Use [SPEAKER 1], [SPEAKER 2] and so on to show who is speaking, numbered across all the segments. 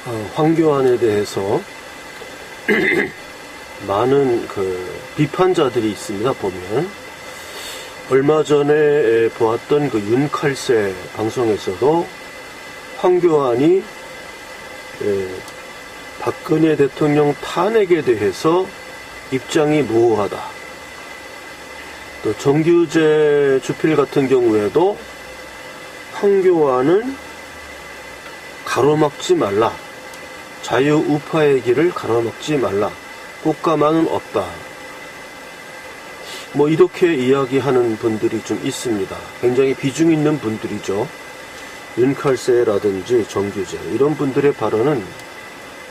[SPEAKER 1] 황교안에 대해서 많은 비판자들이 있습니다. 보면 얼마 전에 보았던 윤칼세 방송에서도 황교안이 박근혜 대통령 탄핵에 대해서 입장이 모호하다. 또 정규제 주필 같은 경우에도 황교안은 가로막지 말라. 자유우파의 길을 가로막지 말라. 꽃가마는 없다. 이렇게 이야기하는 분들이 좀 있습니다. 굉장히 비중 있는 분들이죠. 윤칼세라든지 정규제 이런 분들의 발언은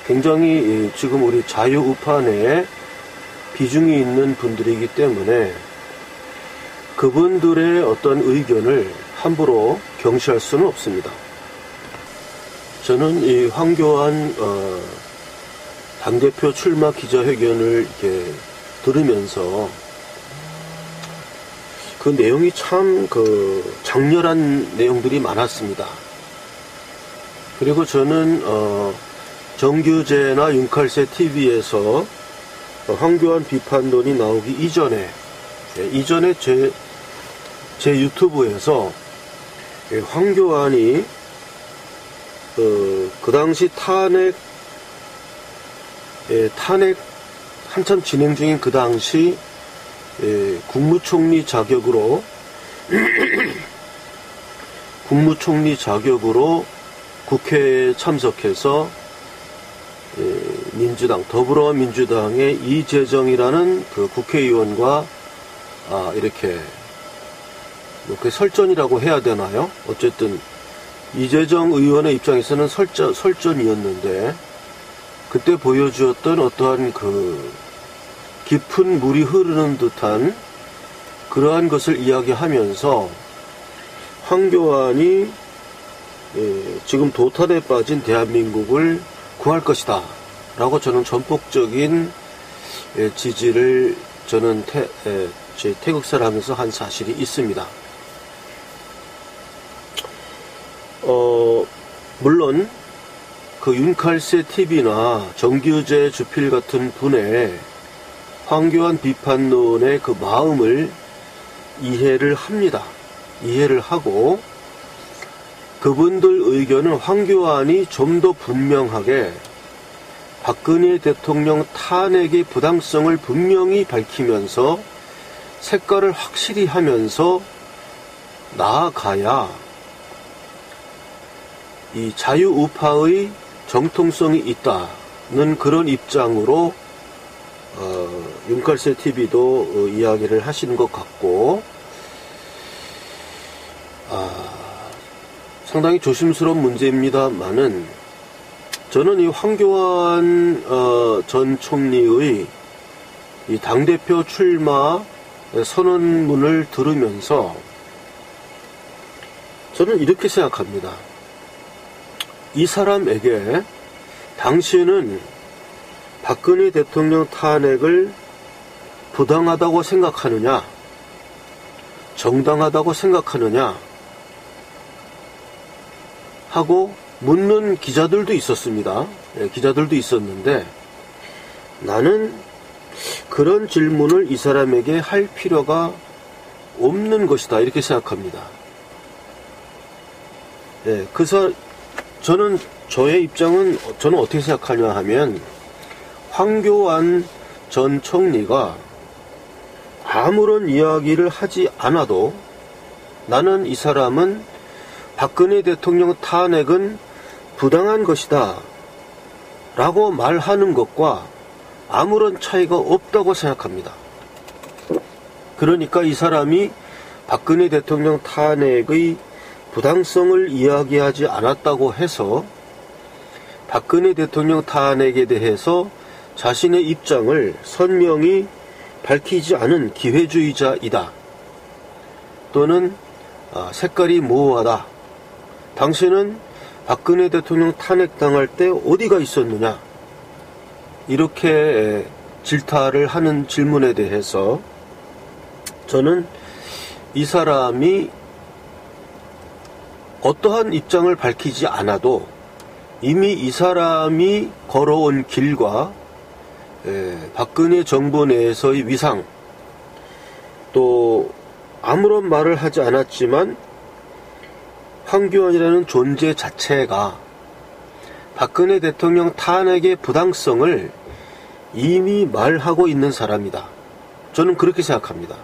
[SPEAKER 1] 굉장히 지금 우리 자유우파 내에 비중이 있는 분들이기 때문에 그분들의 어떤 의견을 함부로 경시할 수는 없습니다. 저는 이 황교안 당대표 출마 기자회견을 이렇게 들으면서 그 내용이 참 장렬한 내용들이 많았습니다. 그리고 저는 정규제나 윤칼세 TV에서 황교안 비판론이 나오기 이전에 제 유튜브에서 황교안이 그 당시 탄핵 한참 진행 중인 그 당시 국무총리 자격으로 국회에 참석해서 더불어민주당의 이재정이라는 그 국회의원과 이렇게 설전이라고 해야 되나요? 어쨌든 이재정 의원의 입장에서는 설전이었는데 그때 보여주었던 어떠한 깊은 물이 흐르는 듯한 그러한 것을 이야기하면서 황교안이 지금 도탄에 빠진 대한민국을 구할 것이다 라고 저는 전폭적인 지지를 저는 제 태극사를 하면서 한 사실이 있습니다. 물론 그 윤칼세 TV나 정규제 주필 같은 분의 황교안 비판론의 그 마음을 이해를 합니다. 이해를 하고 그분들 의견은 황교안이 좀 더 분명하게 박근혜 대통령 탄핵의 부당성을 분명히 밝히면서 색깔을 확실히 하면서 나아가야 이 자유우파의 정통성이 있다는 그런 입장으로 윤칼세 TV도 이야기를 하시는 것 같고 상당히 조심스러운 문제입니다만은 저는 이 황교안 전 총리의 이 당대표 출마 선언문을 들으면서 저는 이렇게 생각합니다. 이 사람에게 당신은 박근혜 대통령 탄핵을 부당하다고 생각하느냐, 정당하다고 생각하느냐 하고 묻는 기자들도 있었습니다. 기자들도 있었는데 나는 그런 질문을 이 사람에게 할 필요가 없는 것이다 이렇게 생각합니다. 저의 입장은 저는 어떻게 생각하냐 하면 황교안 전 총리가 아무런 이야기를 하지 않아도 나는 이 사람은 박근혜 대통령 탄핵은 부당한 것이다 라고 말하는 것과 아무런 차이가 없다고 생각합니다. 그러니까 이 사람이 박근혜 대통령 탄핵의 부당성을 이야기하지 않았다고 해서 박근혜 대통령 탄핵에 대해서 자신의 입장을 선명히 밝히지 않은 기회주의자이다. 또는 색깔이 모호하다. 당신은 박근혜 대통령 탄핵당할 때 어디가 있었느냐. 이렇게 질타를 하는 질문에 대해서 저는 이 사람이 어떠한 입장을 밝히지 않아도 이미 이 사람이 걸어온 길과 박근혜 정부 내에서의 위상, 또 아무런 말을 하지 않았지만 황교안이라는 존재 자체가 박근혜 대통령 탄핵의 부당성을 이미 말하고 있는 사람이다. 저는 그렇게 생각합니다.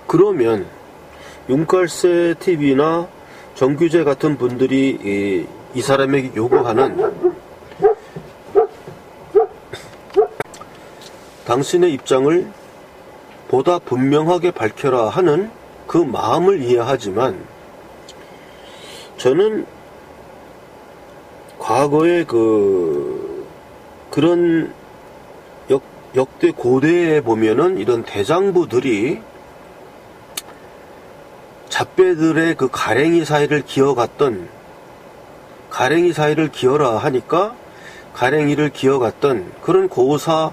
[SPEAKER 1] 그러면 윤칼세 TV나 정규재 같은 분들이 이 사람에게 요구하는 당신의 입장을 보다 분명하게 밝혀라 하는 그 마음을 이해하지만, 저는 과거에 그런 역대 고대에 보면은 이런 대장부들이 잡배들의 그 가랭이 사이를 기어갔던, 가랭이 사이를 기어라 하니까 가랭이를 기어갔던 그런 고사에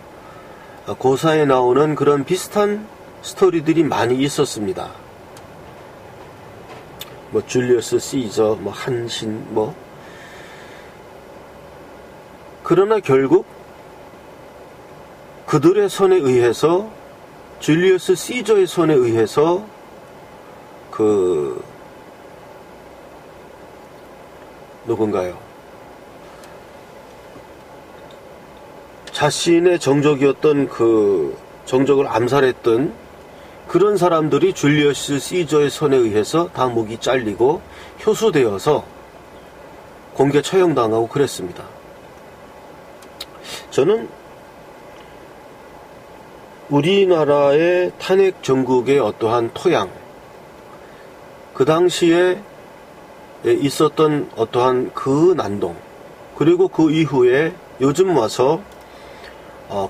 [SPEAKER 1] 나오는 그런 비슷한 스토리들이 많이 있었습니다. 뭐 줄리어스 시저, 뭐 한신, 뭐. 그러나 결국 그들의 손에 의해서, 줄리어스 시저의 손에 의해서 누군가요? 자신의 정적이었던 그 정적을 암살했던 그런 사람들이 줄리어스 시저의 손에 의해서 다 목이 잘리고 효수되어서 공개 처형당하고 그랬습니다. 저는 우리나라의 탄핵 정국의 어떠한 토양, 그 당시에 있었던 어떠한 그 난동, 그리고 그 이후에 요즘 와서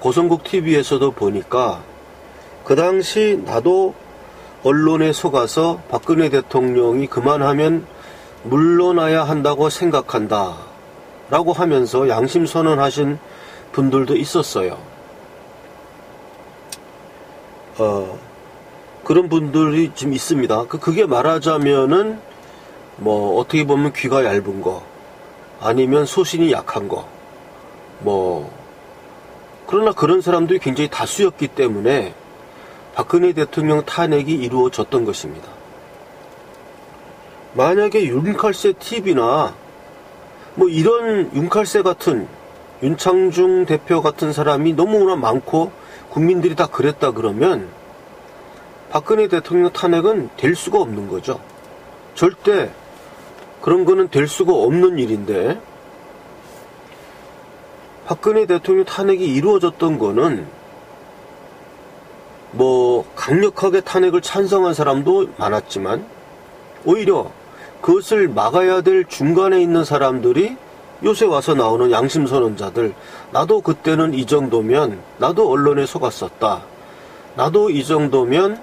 [SPEAKER 1] 고성국 TV에서도 보니까 그 당시 나도 언론에 속아서 박근혜 대통령이 그만하면 물러나야 한다고 생각한다 라고 하면서 양심 선언하신 분들도 있었어요. 그런 분들이 지금 있습니다. 그게 말하자면은 뭐 어떻게 보면 귀가 얇은 거, 아니면 소신이 약한 거, 뭐 그러나 그런 사람들이 굉장히 다수였기 때문에 박근혜 대통령 탄핵이 이루어졌던 것입니다. 만약에 윤칼세 TV나 뭐 이런 윤칼세 같은, 윤창중 대표 같은 사람이 너무나 많고 국민들이 다 그랬다 그러면 박근혜 대통령 탄핵은 될 수가 없는 거죠. 절대 그런 거는 될 수가 없는 일인데, 박근혜 대통령 탄핵이 이루어졌던 거는 뭐 강력하게 탄핵을 찬성한 사람도 많았지만, 오히려 그것을 막아야 될 중간에 있는 사람들이 요새 와서 나오는 양심선언자들, 나도 그때는 이 정도면, 나도 언론에 속았었다, 나도 이 정도면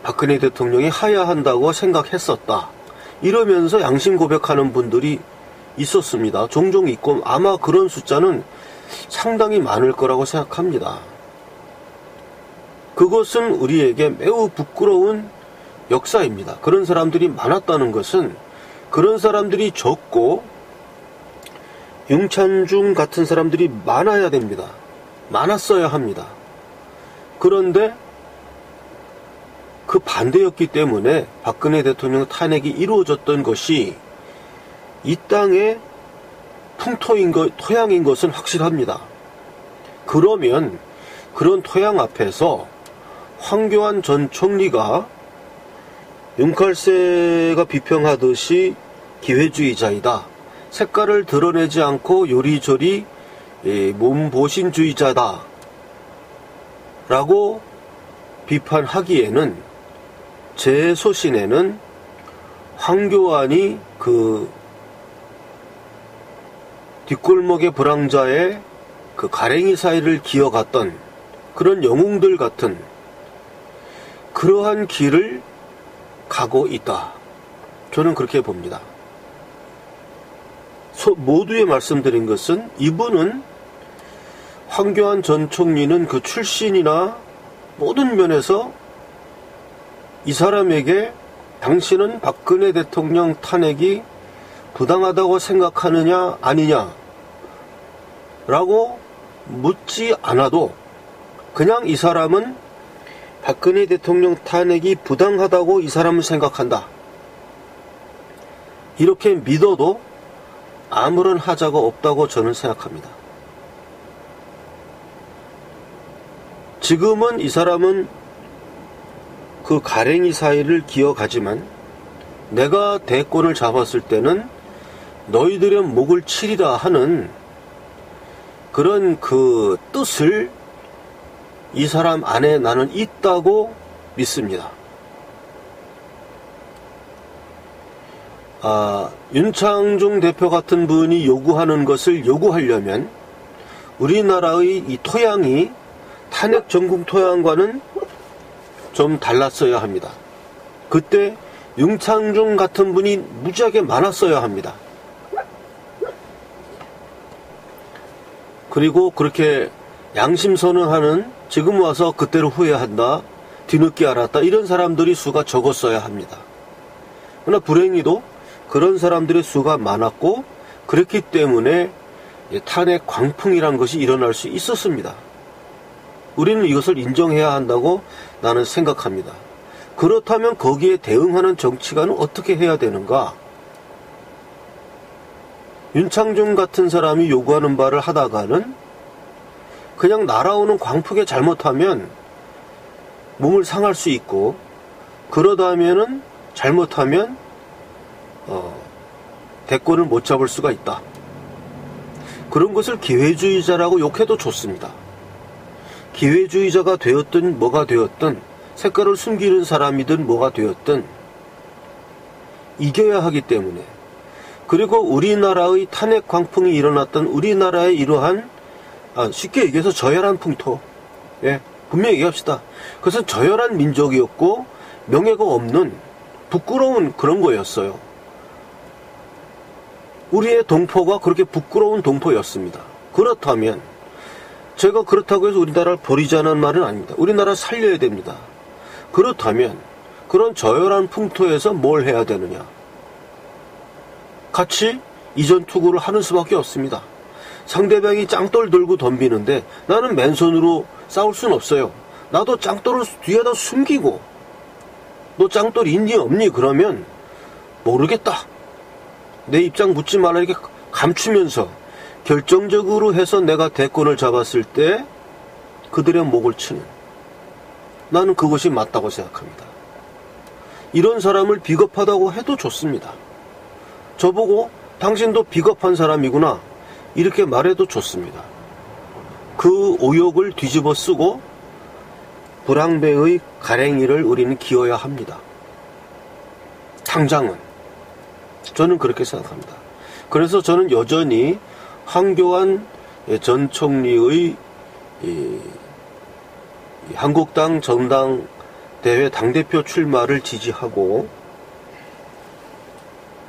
[SPEAKER 1] 박근혜 대통령이 하야한다고 생각했었다, 이러면서 양심 고백하는 분들이 있었습니다. 종종 있고 아마 그런 숫자는 상당히 많을 거라고 생각합니다. 그것은 우리에게 매우 부끄러운 역사입니다. 그런 사람들이 많았다는 것은, 그런 사람들이 적고 윤찬중 같은 사람들이 많아야 됩니다. 많았어야 합니다. 그런데 그 반대였기 때문에 박근혜 대통령 탄핵이 이루어졌던 것이 이 땅의 토양인 것은 확실합니다. 그러면 그런 토양 앞에서 황교안 전 총리가 윤칼세가 비평하듯이 기회주의자이다, 색깔을 드러내지 않고 요리조리 몸보신주의자다 라고 비판하기에는, 제 소신에는 황교안이 그 뒷골목의 불황자의 그 가랭이 사이를 기어갔던 그런 영웅들 같은 그러한 길을 가고 있다, 저는 그렇게 봅니다. 모두에 말씀드린 것은, 이분은, 황교안 전 총리는 그 출신이나 모든 면에서 이 사람에게 당신은 박근혜 대통령 탄핵이 부당하다고 생각하느냐 아니냐 라고 묻지 않아도 그냥 이 사람은 박근혜 대통령 탄핵이 부당하다고 이 사람은 생각한다, 이렇게 믿어도 아무런 하자가 없다고 저는 생각합니다. 지금은 이 사람은 그 가랭이 사이를 기어가지만 내가 대권을 잡았을 때는 너희들의 목을 치리라 하는 그런 그 뜻을 이 사람 안에 나는 있다고 믿습니다. 윤창중 대표 같은 분이 요구하는 것을 요구하려면 우리나라의 이 토양이 탄핵 전국 토양과는 좀 달랐어야 합니다. 그때 윤창중 같은 분이 무지하게 많았어야 합니다. 그리고 그렇게 양심선언하는, 지금 와서 그때를 후회한다, 뒤늦게 알았다, 이런 사람들이 수가 적었어야 합니다. 그러나 불행히도 그런 사람들의 수가 많았고, 그렇기 때문에 탄핵 광풍이란 것이 일어날 수 있었습니다. 우리는 이것을 인정해야 한다고 나는 생각합니다. 그렇다면 거기에 대응하는 정치가는 어떻게 해야 되는가? 윤창중 같은 사람이 요구하는 바를 하다가는 그냥 날아오는 광풍에 잘못하면 몸을 상할 수 있고, 그러다면은 잘못하면 대권을 못 잡을 수가 있다. 그런 것을 기회주의자라고 욕해도 좋습니다. 기회주의자가 되었든 뭐가 되었든, 색깔을 숨기는 사람이든 뭐가 되었든 이겨야 하기 때문에, 그리고 우리나라의 탄핵 광풍이 일어났던 우리나라의 이러한 쉽게 얘기해서 저열한 풍토, 분명히 얘기합시다. 그것은 저열한 민족이었고 명예가 없는 부끄러운 그런 거였어요. 우리의 동포가 그렇게 부끄러운 동포였습니다. 그렇다면 제가 그렇다고 해서 우리나라를 버리자는 말은 아닙니다. 우리나라를 살려야 됩니다. 그렇다면 그런 저열한 풍토에서 뭘 해야 되느냐? 같이 이전 투구를 하는 수밖에 없습니다. 상대방이 짱돌 들고 덤비는데 나는 맨손으로 싸울 순 없어요. 나도 짱돌을 뒤에다 숨기고, 너 짱돌 있니 없니? 그러면 모르겠다, 내 입장 묻지 말라, 이렇게 감추면서 결정적으로 해서 내가 대권을 잡았을 때 그들의 목을 치는, 나는 그것이 맞다고 생각합니다. 이런 사람을 비겁하다고 해도 좋습니다. 저보고 당신도 비겁한 사람이구나 이렇게 말해도 좋습니다. 그 오욕을 뒤집어 쓰고 불황배의 가랭이를 우리는 기어야 합니다. 당장은 저는 그렇게 생각합니다. 그래서 저는 여전히 황교안 전 총리의 한국당 전당대회 당대표 출마를 지지하고,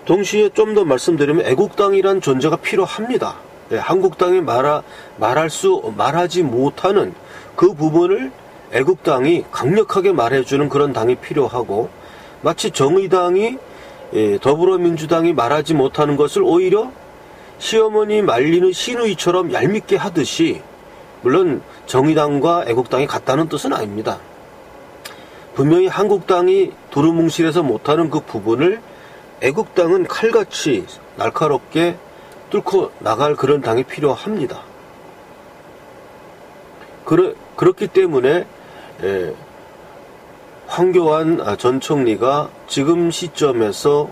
[SPEAKER 1] 동시에 좀 더 말씀드리면 애국당이란 존재가 필요합니다. 한국당이 말하지 못하는 그 부분을 애국당이 강력하게 말해주는 그런 당이 필요하고, 마치 정의당이 더불어민주당이 말하지 못하는 것을 오히려 시어머니 말리는 시누이처럼 얄밉게 하듯이, 물론 정의당과 애국당이 같다는 뜻은 아닙니다. 분명히 한국당이 두루뭉실해서 못하는 그 부분을 애국당은 칼같이 날카롭게 뚫고 나갈 그런 당이 필요합니다. 그렇기 때문에 황교안 전 총리가 지금 시점에서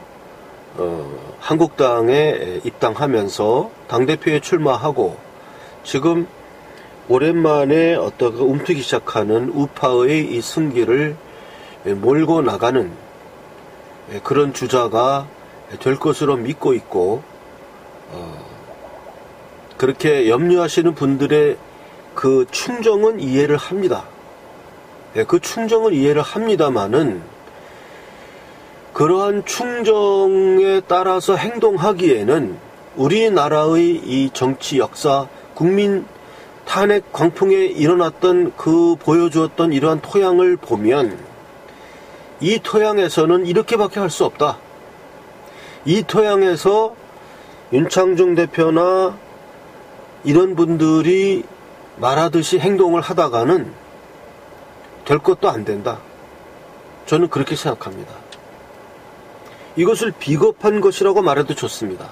[SPEAKER 1] 한국당에 입당하면서 당대표에 출마하고, 지금 오랜만에 어떤 움트기 시작하는 우파의 이 승기를 몰고 나가는 그런 주자가 될 것으로 믿고 있고, 그렇게 염려하시는 분들의 그 충정은 이해를 합니다. 그 충정은 이해를 합니다마는, 그러한 충정에 따라서 행동하기에는 우리나라의 이 정치 역사, 국민 탄핵 광풍에 일어났던 그 보여주었던 이러한 토양을 보면 이 토양에서는 이렇게밖에 할 수 없다. 이 토양에서 윤창중 대표나 이런 분들이 말하듯이 행동을 하다가는 될 것도 안 된다. 저는 그렇게 생각합니다. 이것을 비겁한 것이라고 말해도 좋습니다.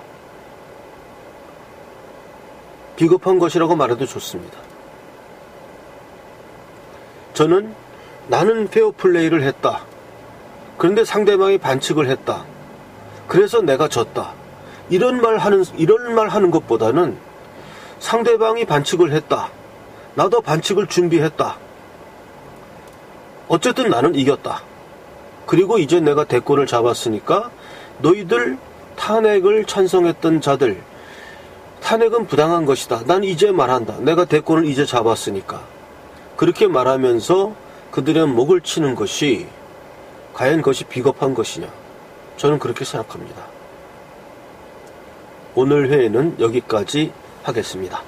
[SPEAKER 1] 비겁한 것이라고 말해도 좋습니다. 저는 나는 페어플레이를 했다. 그런데 상대방이 반칙을 했다. 그래서 내가 졌다. 이런 말 하는 것보다는 상대방이 반칙을 했다. 나도 반칙을 준비했다. 어쨌든 나는 이겼다. 그리고 이제 내가 대권을 잡았으니까 너희들 탄핵을 찬성했던 자들, 탄핵은 부당한 것이다. 난 이제 말한다. 내가 대권을 이제 잡았으니까. 그렇게 말하면서 그들의 목을 치는 것이 과연 그것이 비겁한 것이냐. 저는 그렇게 생각합니다. 오늘 회의는 여기까지 하겠습니다.